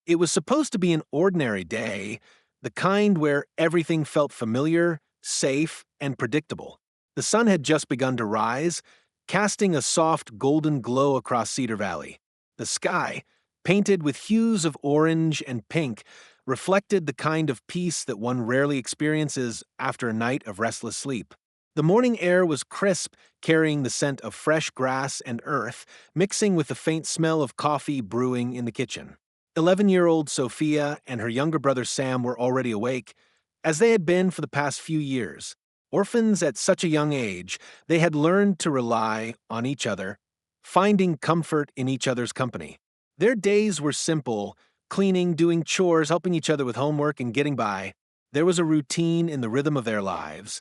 It was supposed to be an ordinary day, the kind where everything felt familiar, safe, and predictable. The sun had just begun to rise, casting a soft golden glow across Cedar Valley. The sky, painted with hues of orange and pink, reflected the kind of peace that one rarely experiences after a night of restless sleep. The morning air was crisp, carrying the scent of fresh grass and earth, mixing with the faint smell of coffee brewing in the kitchen. 11-year-old Sophia and her younger brother Sam were already awake, as they had been for the past few years. Orphans at such a young age, they had learned to rely on each other, finding comfort in each other's company. Their days were simple: cleaning, doing chores, helping each other with homework, and getting by. There was a routine in the rhythm of their lives,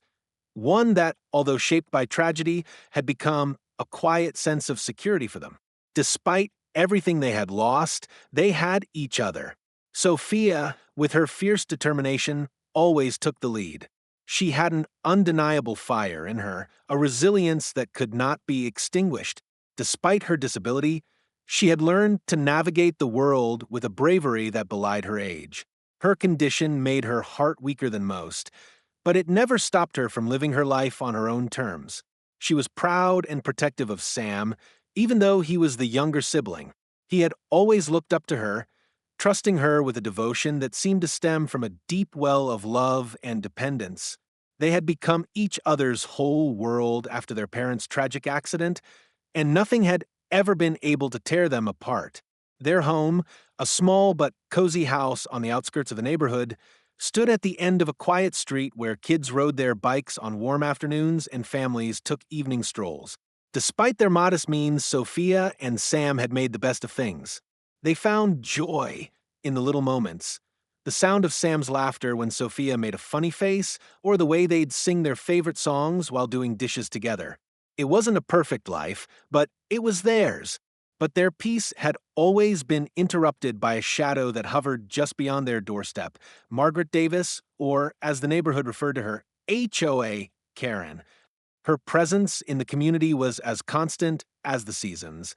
one that, although shaped by tragedy, had become a quiet sense of security for them. Despite everything they had lost, they had each other. Sophia, with her fierce determination, always took the lead. She had an undeniable fire in her, a resilience that could not be extinguished. Despite her disability, she had learned to navigate the world with a bravery that belied her age. Her condition made her heart weaker than most, but it never stopped her from living her life on her own terms. She was proud and protective of Sam, even though he was the younger sibling. He had always looked up to her, trusting her with a devotion that seemed to stem from a deep well of love and dependence. They had become each other's whole world after their parents' tragic accident, and nothing had ever been able to tear them apart. Their home, a small but cozy house on the outskirts of the neighborhood, stood at the end of a quiet street where kids rode their bikes on warm afternoons and families took evening strolls. Despite their modest means, Sophia and Sam had made the best of things. They found joy in the little moments. The sound of Sam's laughter when Sophia made a funny face, or the way they'd sing their favorite songs while doing dishes together. It wasn't a perfect life, but it was theirs. But their peace had always been interrupted by a shadow that hovered just beyond their doorstep. Margaret Davis, or as the neighborhood referred to her, HOA Karen. Her presence in the community was as constant as the seasons,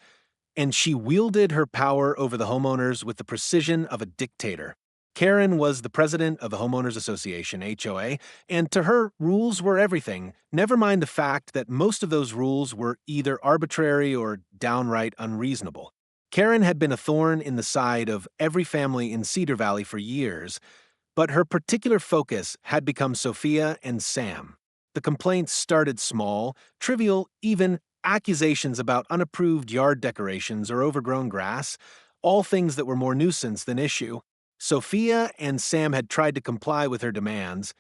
and she wielded her power over the homeowners with the precision of a dictator. Karen was the president of the Homeowners Association, HOA, and to her, rules were everything, never mind the fact that most of those rules were either arbitrary or downright unreasonable. Karen had been a thorn in the side of every family in Cedar Valley for years, but her particular focus had become Sophia and Sam. The complaints started small, trivial, even accusations about unapproved yard decorations or overgrown grass, all things that were more nuisance than issue. Sophia and Sam had tried to comply with her demands,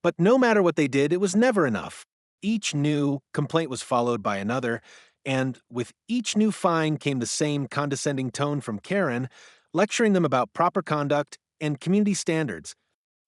but no matter what they did, it was never enough. Each new complaint was followed by another, and with each new fine came the same condescending tone from Karen, lecturing them about proper conduct and community standards.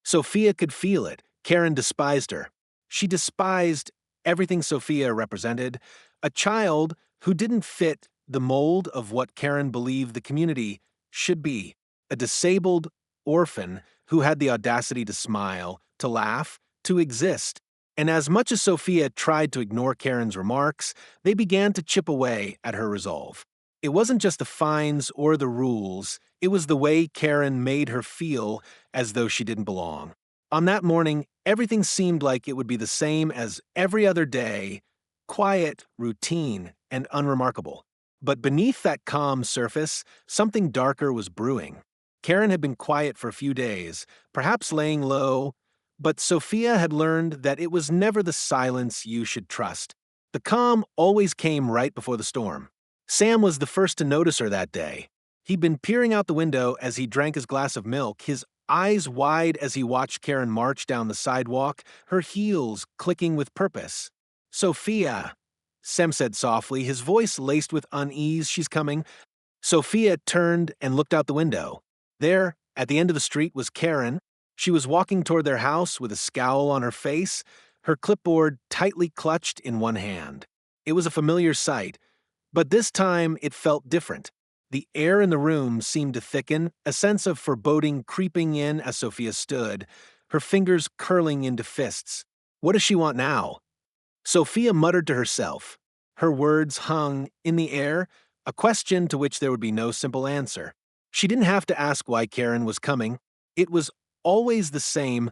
Sophia could feel it. Karen despised her. She despised everything Sophia represented, a child who didn't fit the mold of what Karen believed the community should be. A disabled orphan who had the audacity to smile, to laugh, to exist. And as much as Sophia tried to ignore Karen's remarks, they began to chip away at her resolve. It wasn't just the fines or the rules, it was the way Karen made her feel as though she didn't belong. On that morning, everything seemed like it would be the same as every other day, quiet, routine, and unremarkable. But beneath that calm surface, something darker was brewing. Karen had been quiet for a few days, perhaps laying low, but Sophia had learned that it was never the silence you should trust. The calm always came right before the storm. Sam was the first to notice her that day. He'd been peering out the window as he drank his glass of milk, his eyes wide as he watched Karen march down the sidewalk, her heels clicking with purpose. "Sophia," Sam said softly, his voice laced with unease. "She's coming." Sophia turned and looked out the window. There, at the end of the street, was Karen. She was walking toward their house with a scowl on her face, her clipboard tightly clutched in one hand. It was a familiar sight, but this time it felt different. The air in the room seemed to thicken, a sense of foreboding creeping in as Sophia stood, her fingers curling into fists. What does she want now? Sophia muttered to herself. Her words hung in the air, a question to which there would be no simple answer. She didn't have to ask why Karen was coming. It was always the same: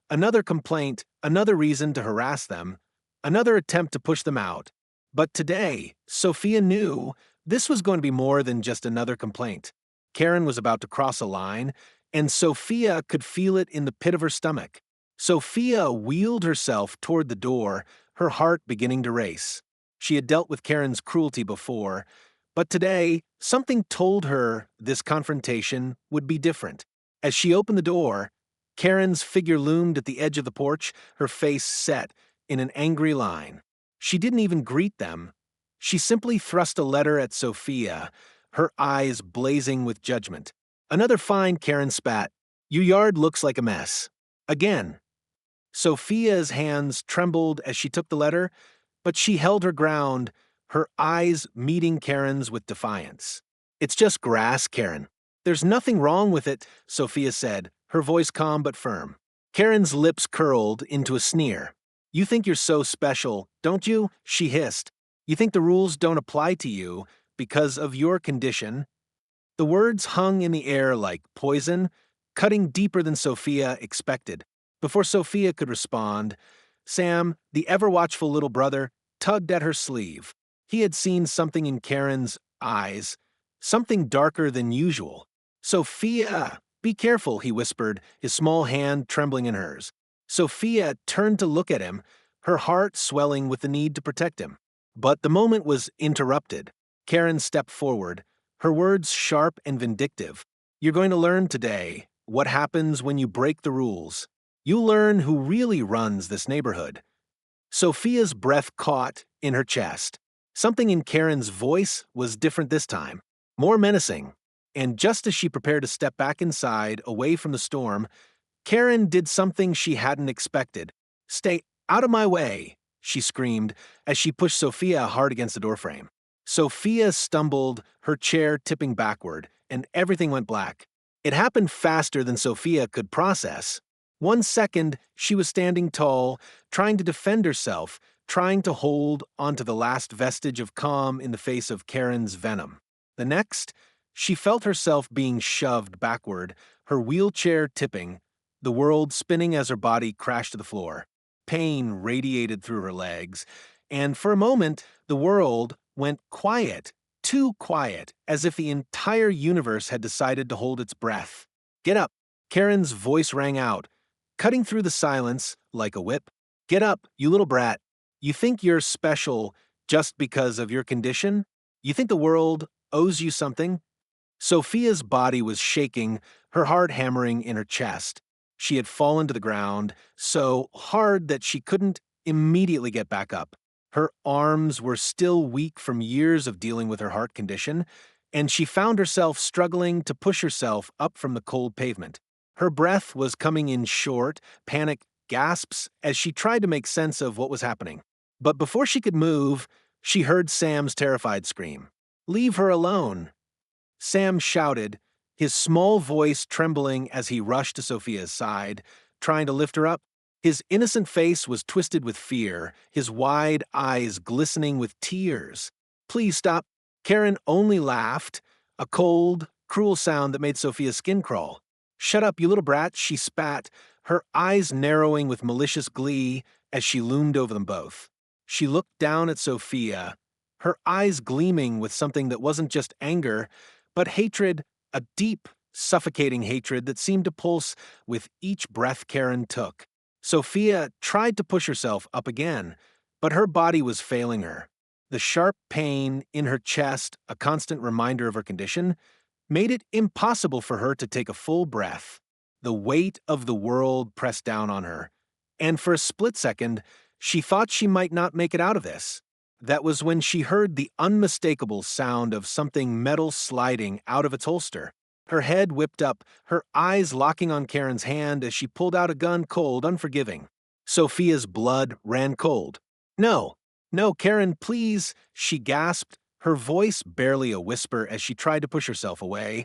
another complaint, another reason to harass them, another attempt to push them out. But today, Sophia knew this was going to be more than just another complaint. Karen was about to cross a line, and Sophia could feel it in the pit of her stomach. Sophia wheeled herself toward the door, her heart beginning to race. She had dealt with Karen's cruelty before, but today, something told her this confrontation would be different. As she opened the door, Karen's figure loomed at the edge of the porch, her face set in an angry line. She didn't even greet them. She simply thrust a letter at Sophia, her eyes blazing with judgment. "Another fine," Karen spat. "Your yard looks like a mess." Again. Sophia's hands trembled as she took the letter, but she held her ground, her eyes meeting Karen's with defiance. "It's just grass, Karen." "There's nothing wrong with it," Sophia said, her voice calm but firm. Karen's lips curled into a sneer. "You think you're so special, don't you?" she hissed. "You think the rules don't apply to you because of your condition?" The words hung in the air like poison, cutting deeper than Sophia expected. Before Sophia could respond, Sam, the ever-watchful little brother, tugged at her sleeve. He had seen something in Karen's eyes, something darker than usual. "Sophia, be careful," he whispered, his small hand trembling in hers. Sophia turned to look at him, her heart swelling with the need to protect him. But the moment was interrupted. Karen stepped forward, her words sharp and vindictive. "You're going to learn today what happens when you break the rules. You'll learn who really runs this neighborhood." Sophia's breath caught in her chest. Something in Karen's voice was different this time, more menacing. And just as she prepared to step back inside, away from the storm, Karen did something she hadn't expected. "Stay out of my way," she screamed as she pushed Sophia hard against the doorframe. Sophia stumbled, her chair tipping backward, and everything went black. It happened faster than Sophia could process. 1 second, she was standing tall, trying to defend herself, trying to hold onto the last vestige of calm in the face of Karen's venom. The next, she felt herself being shoved backward, her wheelchair tipping, the world spinning as her body crashed to the floor. Pain radiated through her legs, and for a moment, the world went quiet, too quiet, as if the entire universe had decided to hold its breath. "Get up!" Karen's voice rang out, cutting through the silence like a whip. "Get up, you little brat. You think you're special just because of your condition? You think the world owes you something?" Sophia's body was shaking, her heart hammering in her chest. She had fallen to the ground, so hard that she couldn't immediately get back up. Her arms were still weak from years of dealing with her heart condition, and she found herself struggling to push herself up from the cold pavement. Her breath was coming in short, panicked gasps as she tried to make sense of what was happening. But before she could move, she heard Sam's terrified scream. "Leave her alone!" Sam shouted, his small voice trembling as he rushed to Sophia's side, trying to lift her up. His innocent face was twisted with fear, his wide eyes glistening with tears. "Please stop." Karen only laughed, a cold, cruel sound that made Sophia's skin crawl. "Shut up, you little brat," she spat, her eyes narrowing with malicious glee as she loomed over them both. She looked down at Sophia, her eyes gleaming with something that wasn't just anger, but hatred, a deep, suffocating hatred that seemed to pulse with each breath Karen took. Sophia tried to push herself up again, but her body was failing her. The sharp pain in her chest, a constant reminder of her condition, made it impossible for her to take a full breath. The weight of the world pressed down on her, and for a split second, she thought she might not make it out of this. That was when she heard the unmistakable sound of something metal sliding out of its holster. Her head whipped up, her eyes locking on Karen's hand as she pulled out a gun, cold, unforgiving. Sophia's blood ran cold. "No, no, Karen, please," she gasped, her voice barely a whisper as she tried to push herself away,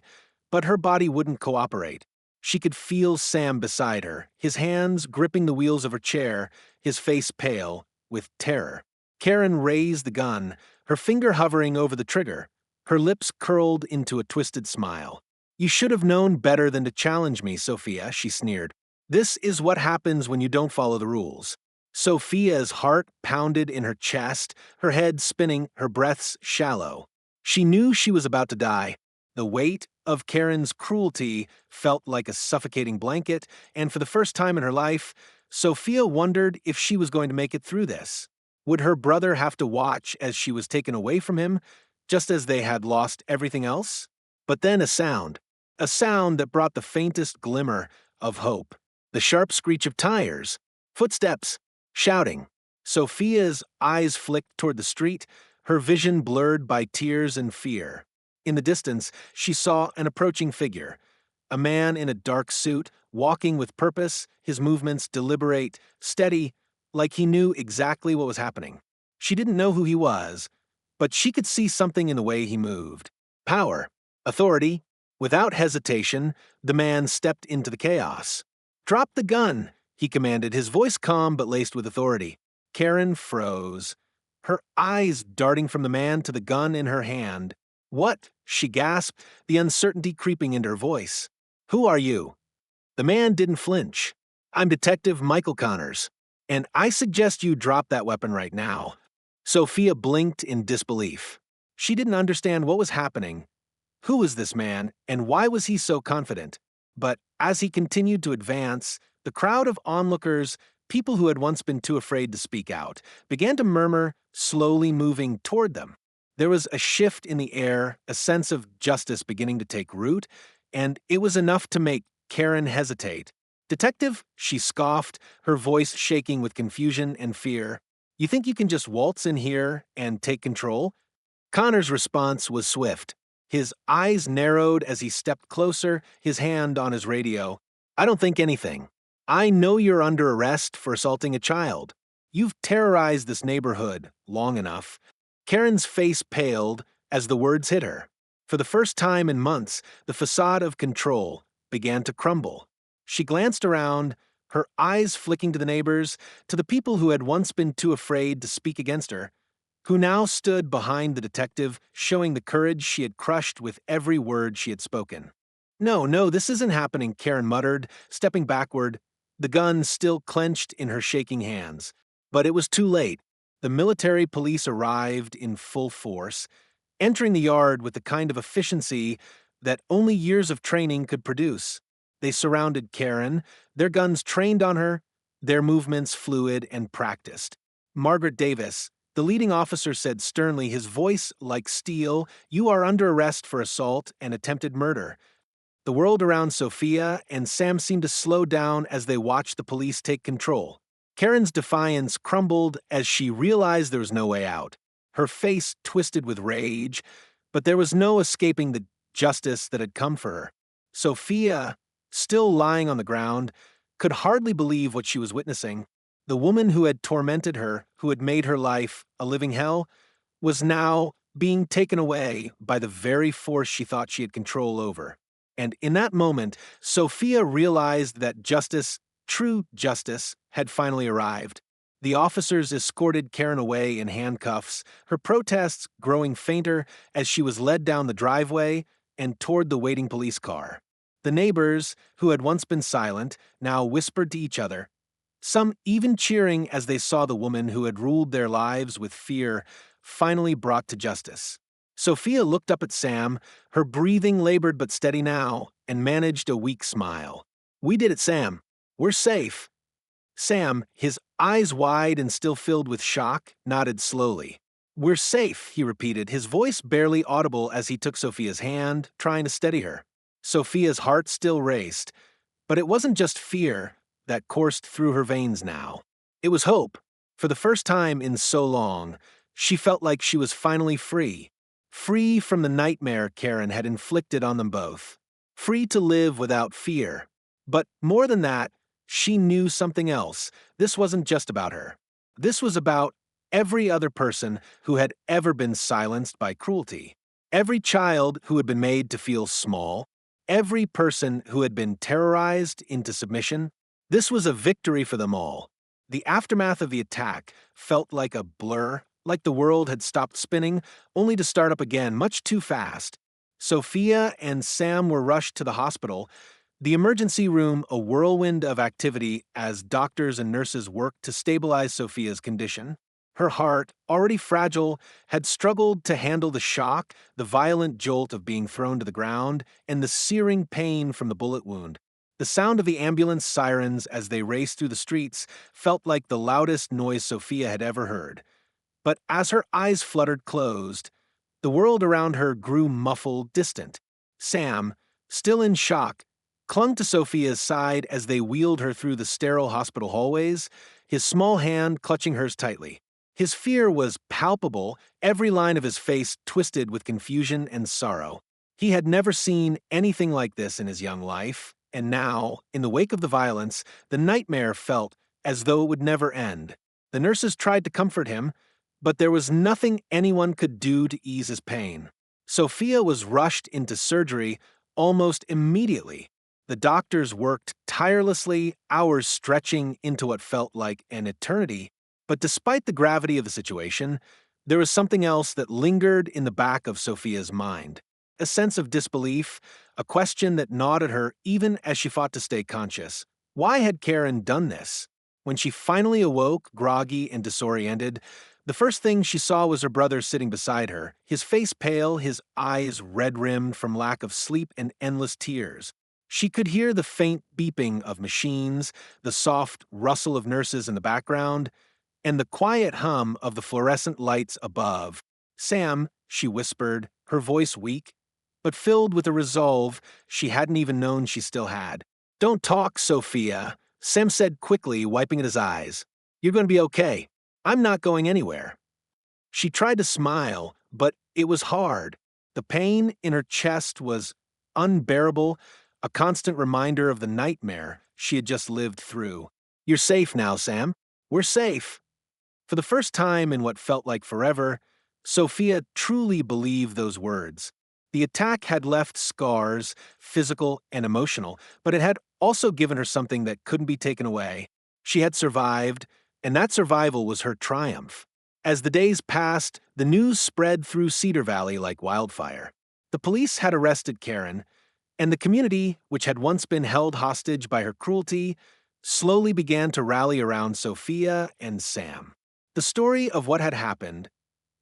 but her body wouldn't cooperate. She could feel Sam beside her, his hands gripping the wheels of her chair, his face pale with terror. Karen raised the gun, her finger hovering over the trigger, her lips curled into a twisted smile. You should have known better than to challenge me, Sophia, she sneered. This is what happens when you don't follow the rules. Sophia's heart pounded in her chest, her head spinning, her breaths shallow. She knew she was about to die. The weight of Karen's cruelty felt like a suffocating blanket, and for the first time in her life, Sophia wondered if she was going to make it through this. Would her brother have to watch as she was taken away from him, just as they had lost everything else? But then a sound that brought the faintest glimmer of hope. The sharp screech of tires, footsteps, shouting. Sophia's eyes flicked toward the street, her vision blurred by tears and fear. In the distance, she saw an approaching figure, a man in a dark suit, walking with purpose, his movements deliberate, steady, like he knew exactly what was happening. She didn't know who he was, but she could see something in the way he moved. Power, authority. Without hesitation, the man stepped into the chaos. "Drop the gun," he commanded, his voice calm but laced with authority. Karen froze, her eyes darting from the man to the gun in her hand. "What?" she gasped, the uncertainty creeping into her voice. "Who are you?" The man didn't flinch. "I'm Detective Michael Connors, and I suggest you drop that weapon right now." Sophia blinked in disbelief. She didn't understand what was happening. Who was this man, and why was he so confident? But as he continued to advance, the crowd of onlookers, people who had once been too afraid to speak out, began to murmur, slowly moving toward them. There was a shift in the air, a sense of justice beginning to take root, and it was enough to make Karen hesitate. "Detective," she scoffed, her voice shaking with confusion and fear. "You think you can just waltz in here and take control?" Connor's response was swift. His eyes narrowed as he stepped closer, his hand on his radio. "I don't think anything. I know you're under arrest for assaulting a child. You've terrorized this neighborhood long enough." Karen's face paled as the words hit her. For the first time in months, the facade of control began to crumble. She glanced around, her eyes flicking to the neighbors, to the people who had once been too afraid to speak against her, who now stood behind the detective, showing the courage she had crushed with every word she had spoken. No, this isn't happening," Karen muttered, stepping backward, the gun still clenched in her shaking hands. But it was too late. The military police arrived in full force, entering the yard with the kind of efficiency that only years of training could produce. They surrounded Karen, their guns trained on her, their movements fluid and practiced. Margaret Davis, the leading officer, said sternly, his voice like steel, "You are under arrest for assault and attempted murder." The world around Sophia and Sam seemed to slow down as they watched the police take control. Karen's defiance crumbled as she realized there was no way out. Her face twisted with rage, but there was no escaping the justice that had come for her. Sophia, still lying on the ground, could hardly believe what she was witnessing. The woman who had tormented her, who had made her life a living hell, was now being taken away by the very force she thought she had control over. And in that moment, Sophia realized that justice, true justice, had finally arrived. The officers escorted Karen away in handcuffs, her protests growing fainter as she was led down the driveway and toward the waiting police car. The neighbors, who had once been silent, now whispered to each other, some even cheering as they saw the woman who had ruled their lives with fear finally brought to justice. Sophia looked up at Sam, her breathing labored but steady now, and managed a weak smile. "We did it, Sam. We're safe." Sam, his eyes wide and still filled with shock, nodded slowly. "We're safe," he repeated, his voice barely audible as he took Sophia's hand, trying to steady her. Sophia's heart still raced, but it wasn't just fear that coursed through her veins now. It was hope. For the first time in so long, she felt like she was finally free. Free from the nightmare Karen had inflicted on them both. Free to live without fear. But more than that, she knew something else. This wasn't just about her. This was about every other person who had ever been silenced by cruelty. Every child who had been made to feel small. Every person who had been terrorized into submission. This was a victory for them all. The aftermath of the attack felt like a blur, like the world had stopped spinning, only to start up again much too fast. Sophia and Sam were rushed to the hospital, the emergency room a whirlwind of activity as doctors and nurses worked to stabilize Sophia's condition. Her heart, already fragile, had struggled to handle the shock, the violent jolt of being thrown to the ground, and the searing pain from the bullet wound. The sound of the ambulance sirens as they raced through the streets felt like the loudest noise Sophia had ever heard. But as her eyes fluttered closed, the world around her grew muffled, distant. Sam, still in shock, clung to Sophia's side as they wheeled her through the sterile hospital hallways, his small hand clutching hers tightly. His fear was palpable, every line of his face twisted with confusion and sorrow. He had never seen anything like this in his young life, and now, in the wake of the violence, the nightmare felt as though it would never end. The nurses tried to comfort him, but there was nothing anyone could do to ease his pain. Sophia was rushed into surgery almost immediately. The doctors worked tirelessly, hours stretching into what felt like an eternity. But despite the gravity of the situation, there was something else that lingered in the back of Sophia's mind. A sense of disbelief, a question that gnawed at her even as she fought to stay conscious. Why had Karen done this? When she finally awoke, groggy and disoriented, the first thing she saw was her brother sitting beside her, his face pale, his eyes red-rimmed from lack of sleep and endless tears. She could hear the faint beeping of machines, the soft rustle of nurses in the background, and the quiet hum of the fluorescent lights above. "Sam," she whispered, her voice weak, but filled with a resolve she hadn't even known she still had. "Don't talk, Sophia," Sam said quickly, wiping at his eyes. "You're going to be okay. I'm not going anywhere." She tried to smile, but it was hard. The pain in her chest was unbearable, a constant reminder of the nightmare she had just lived through. "You're safe now, Sam. We're safe." For the first time in what felt like forever, Sophia truly believed those words. The attack had left scars, physical and emotional, but it had also given her something that couldn't be taken away. She had survived, and that survival was her triumph. As the days passed, the news spread through Cedar Valley like wildfire. The police had arrested Karen, and the community, which had once been held hostage by her cruelty, slowly began to rally around Sophia and Sam. The story of what had happened,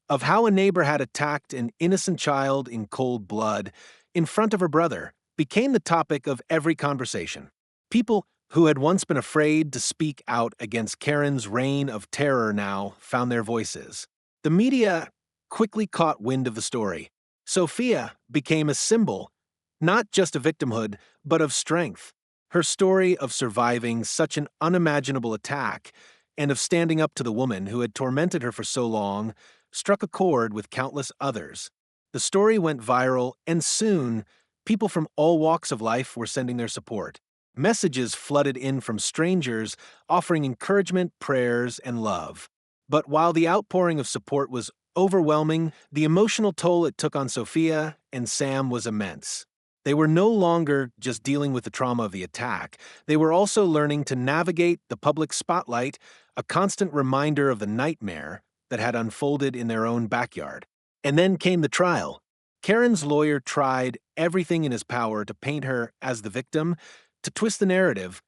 of how a neighbor had attacked an innocent child in cold blood in front of her brother, became the topic of every conversation. People who had once been afraid to speak out against Karen's reign of terror now found their voices. The media quickly caught wind of the story. Sophia became a symbol, not just of victimhood, but of strength. Her story of surviving such an unimaginable attack and of standing up to the woman who had tormented her for so long struck a chord with countless others. The story went viral, and soon, people from all walks of life were sending their support. Messages flooded in from strangers offering encouragement, prayers, and love. But while the outpouring of support was overwhelming, the emotional toll it took on Sophia and Sam was immense. They were no longer just dealing with the trauma of the attack. They were also learning to navigate the public spotlight, a constant reminder of the nightmare that had unfolded in their own backyard. And then came the trial. Karen's lawyer tried everything in his power to paint her as the victim, to twist the narrative,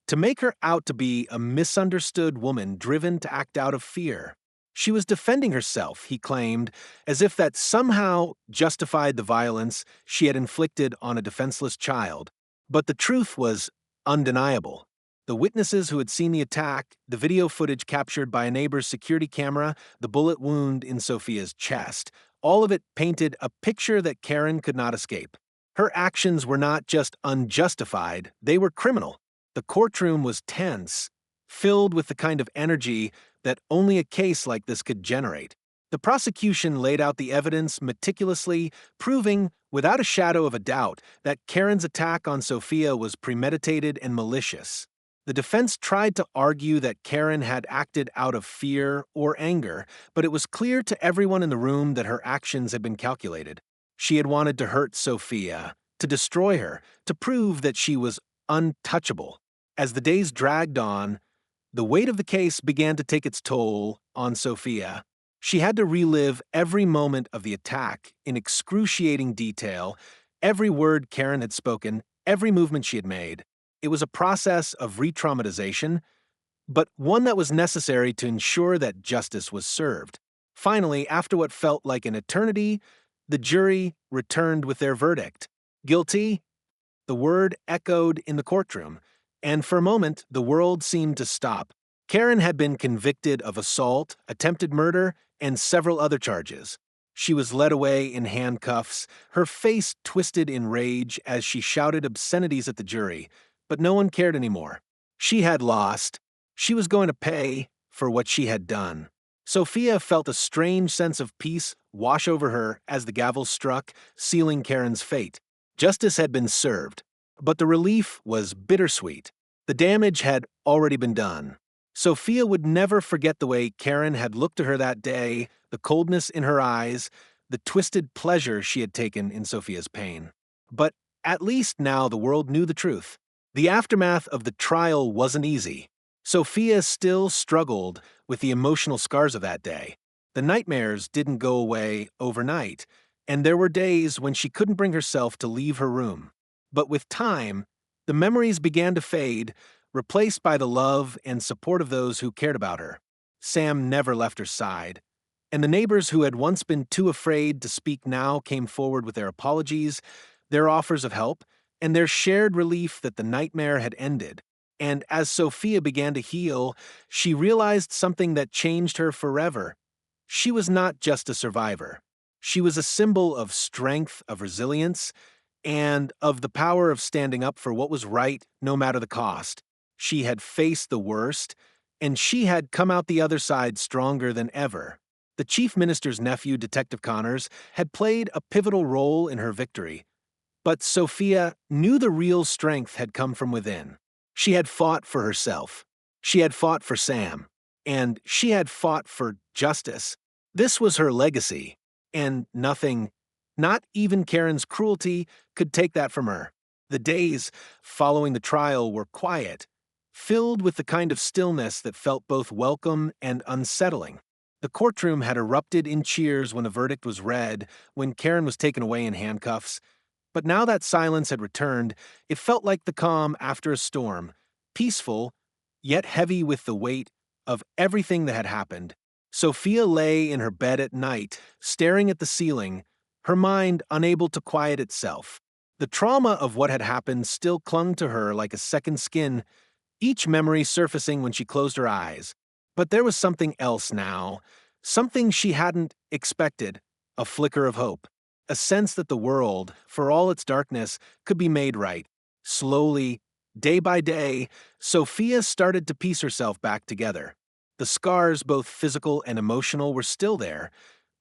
to make her out to be a misunderstood woman driven to act out of fear. She was defending herself, he claimed, as if that somehow justified the violence she had inflicted on a defenseless child. But the truth was undeniable. The witnesses who had seen the attack, the video footage captured by a neighbor's security camera, the bullet wound in Sophia's chest, all of it painted a picture that Karen could not escape. Her actions were not just unjustified, they were criminal. The courtroom was tense, filled with the kind of energy that only a case like this could generate. The prosecution laid out the evidence meticulously, proving, without a shadow of a doubt, that Karen's attack on Sophia was premeditated and malicious. The defense tried to argue that Karen had acted out of fear or anger, but it was clear to everyone in the room that her actions had been calculated. She had wanted to hurt Sophia, to destroy her, to prove that she was untouchable. As the days dragged on, the weight of the case began to take its toll on Sophia. She had to relive every moment of the attack in excruciating detail, every word Karen had spoken, every movement she had made. It was a process of re-traumatization, but one that was necessary to ensure that justice was served. Finally, after what felt like an eternity, the jury returned with their verdict. Guilty. The word echoed in the courtroom, and for a moment, the world seemed to stop. Karen had been convicted of assault, attempted murder, and several other charges. She was led away in handcuffs, her face twisted in rage as she shouted obscenities at the jury, but no one cared anymore. She had lost. She was going to pay for what she had done. Sophia felt a strange sense of peace wash over her as the gavel struck, sealing Karen's fate. Justice had been served, but the relief was bittersweet. The damage had already been done. Sophia would never forget the way Karen had looked to her that day, the coldness in her eyes, the twisted pleasure she had taken in Sophia's pain. But at least now the world knew the truth. The aftermath of the trial wasn't easy. Sophia still struggled with the emotional scars of that day. The nightmares didn't go away overnight, and there were days when she couldn't bring herself to leave her room. But with time, the memories began to fade, replaced by the love and support of those who cared about her. Sam never left her side, and the neighbors who had once been too afraid to speak now came forward with their apologies, their offers of help, and their shared relief that the nightmare had ended. And as Sophia began to heal, she realized something that changed her forever. She was not just a survivor. She was a symbol of strength, of resilience, and of the power of standing up for what was right, no matter the cost. She had faced the worst, and she had come out the other side stronger than ever. The chief minister's nephew, Detective Connors, had played a pivotal role in her victory, but Sophia knew the real strength had come from within. She had fought for herself. She had fought for Sam. And she had fought for justice. This was her legacy. And nothing, not even Karen's cruelty, could take that from her. The days following the trial were quiet, filled with the kind of stillness that felt both welcome and unsettling. The courtroom had erupted in cheers when the verdict was read, when Karen was taken away in handcuffs. But now that silence had returned, it felt like the calm after a storm, peaceful, yet heavy with the weight of everything that had happened. Sophia lay in her bed at night, staring at the ceiling, her mind unable to quiet itself. The trauma of what had happened still clung to her like a second skin, each memory surfacing when she closed her eyes. But there was something else now, something she hadn't expected, a flicker of hope. A sense that the world, for all its darkness, could be made right. Slowly, day by day, Sophia started to piece herself back together. The scars, both physical and emotional, were still there,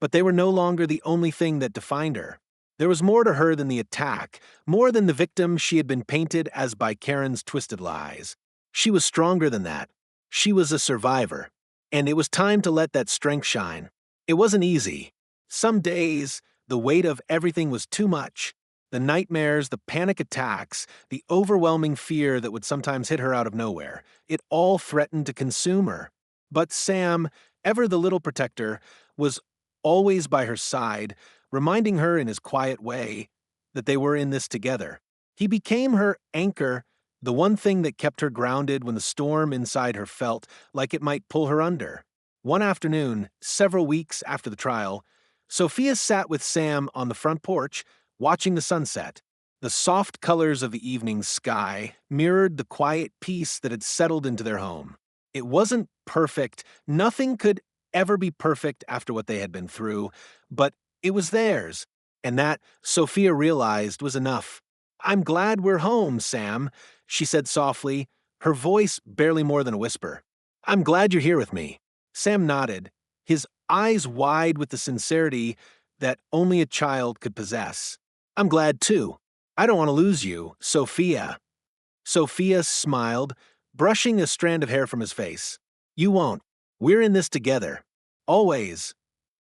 but they were no longer the only thing that defined her. There was more to her than the attack, more than the victim she had been painted as by Karen's twisted lies. She was stronger than that. She was a survivor, and it was time to let that strength shine. It wasn't easy. Some days, the weight of everything was too much. The nightmares, the panic attacks, the overwhelming fear that would sometimes hit her out of nowhere. It all threatened to consume her. But Sam, ever the little protector, was always by her side, reminding her in his quiet way that they were in this together. He became her anchor, the one thing that kept her grounded when the storm inside her felt like it might pull her under. One afternoon, several weeks after the trial, Sophia sat with Sam on the front porch, watching the sunset. The soft colors of the evening sky mirrored the quiet peace that had settled into their home. It wasn't perfect. Nothing could ever be perfect after what they had been through, but it was theirs, and that, Sophia realized, was enough. "I'm glad we're home, Sam," she said softly, her voice barely more than a whisper. "I'm glad you're here with me." Sam nodded, his eyes wide with the sincerity that only a child could possess. "I'm glad too. I don't want to lose you, Sophia." Sophia smiled, brushing a strand of hair from his face. "You won't. We're in this together. Always."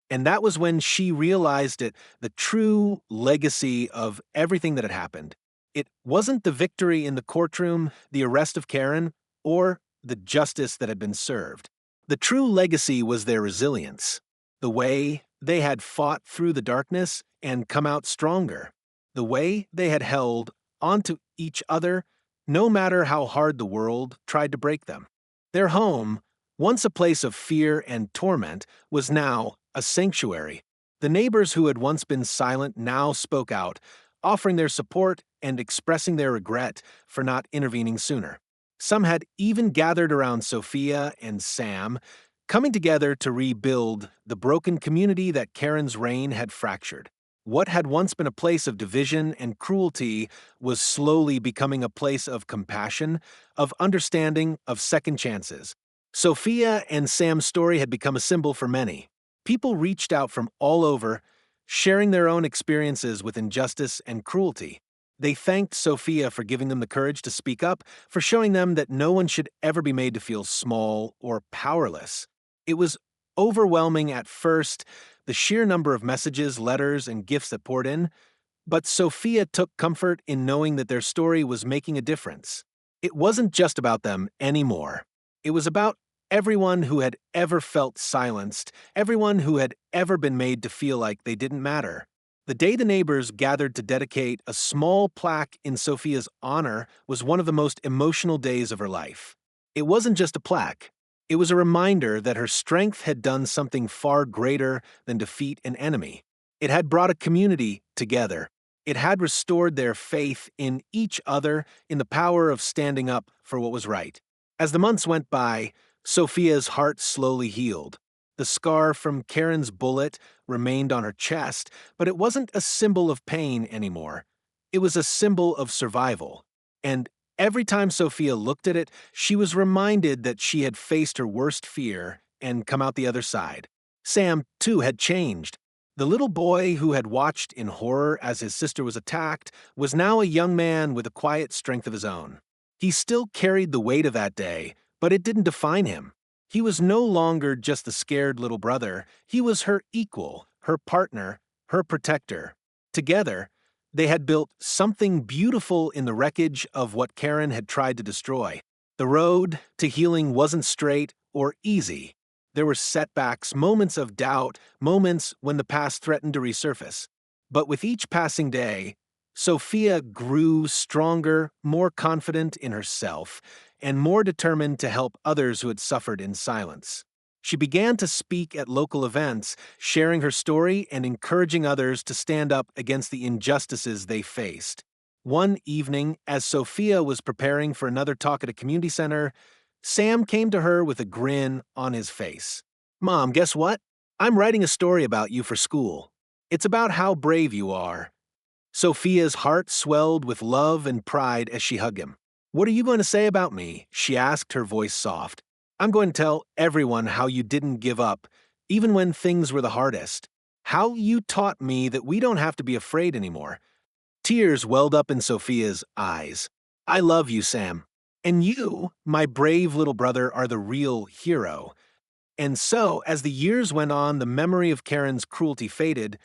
And that was when she realized it, the true legacy of everything that had happened. It wasn't the victory in the courtroom, the arrest of Karen, or the justice that had been served. The true legacy was their resilience. The way they had fought through the darkness and come out stronger. The way they had held onto each other no matter how hard the world tried to break them. Their home, once a place of fear and torment, was now a sanctuary. The neighbors who had once been silent now spoke out, offering their support and expressing their regret for not intervening sooner. Some had even gathered around Sophia and Sam, coming together to rebuild the broken community that Karen's reign had fractured. What had once been a place of division and cruelty was slowly becoming a place of compassion, of understanding, of second chances. Sophia and Sam's story had become a symbol for many. People reached out from all over, sharing their own experiences with injustice and cruelty. They thanked Sophia for giving them the courage to speak up, for showing them that no one should ever be made to feel small or powerless. It was overwhelming at first, the sheer number of messages, letters, and gifts that poured in, but Sophia took comfort in knowing that their story was making a difference. It wasn't just about them anymore. It was about everyone who had ever felt silenced, everyone who had ever been made to feel like they didn't matter. The day the neighbors gathered to dedicate a small plaque in Sophia's honor was one of the most emotional days of her life. It wasn't just a plaque. It was a reminder that her strength had done something far greater than defeat an enemy. It had brought a community together. It had restored their faith in each other, in the power of standing up for what was right. As the months went by, Sophia's heart slowly healed. The scar from Karen's bullet remained on her chest, but it wasn't a symbol of pain anymore. It was a symbol of survival. And every time Sophia looked at it, she was reminded that she had faced her worst fear and come out the other side. Sam, too, had changed. The little boy who had watched in horror as his sister was attacked was now a young man with a quiet strength of his own. He still carried the weight of that day, but it didn't define him. He was no longer just the scared little brother. He was her equal, her partner, her protector. Together, they had built something beautiful in the wreckage of what Karen had tried to destroy. The road to healing wasn't straight or easy. There were setbacks, moments of doubt, moments when the past threatened to resurface. But with each passing day, Sophia grew stronger, more confident in herself, and more determined to help others who had suffered in silence. She began to speak at local events, sharing her story and encouraging others to stand up against the injustices they faced. One evening, as Sophia was preparing for another talk at a community center, Sam came to her with a grin on his face. "Mom, guess what? I'm writing a story about you for school. It's about how brave you are." Sophia's heart swelled with love and pride as she hugged him. "What are you going to say about me?" she asked, her voice soft. "I'm going to tell everyone how you didn't give up, even when things were the hardest. How you taught me that we don't have to be afraid anymore." Tears welled up in Sophia's eyes. "I love you, Sam. And you, my brave little brother, are the real hero." And so, as the years went on, the memory of Karen's cruelty faded,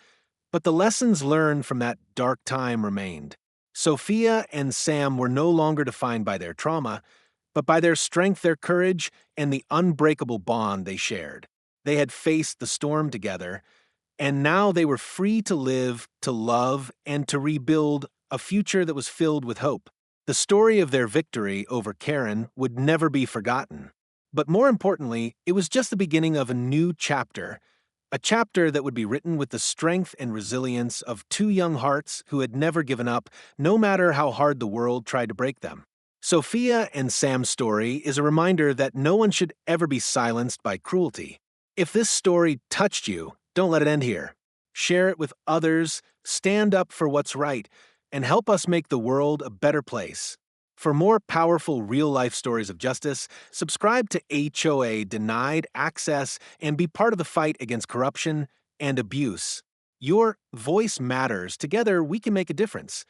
but the lessons learned from that dark time remained. Sophia and Sam were no longer defined by their trauma, but by their strength, their courage, and the unbreakable bond they shared. They had faced the storm together, and now they were free to live, to love, and to rebuild a future that was filled with hope. The story of their victory over Karen would never be forgotten. But more importantly, it was just the beginning of a new chapter, a chapter that would be written with the strength and resilience of two young hearts who had never given up, no matter how hard the world tried to break them. Sophia and Sam's story is a reminder that no one should ever be silenced by cruelty. If this story touched you, don't let it end here. Share it with others, stand up for what's right, and help us make the world a better place. For more powerful real-life stories of justice, subscribe to HOA Denied Access and be part of the fight against corruption and abuse. Your voice matters. Together, we can make a difference.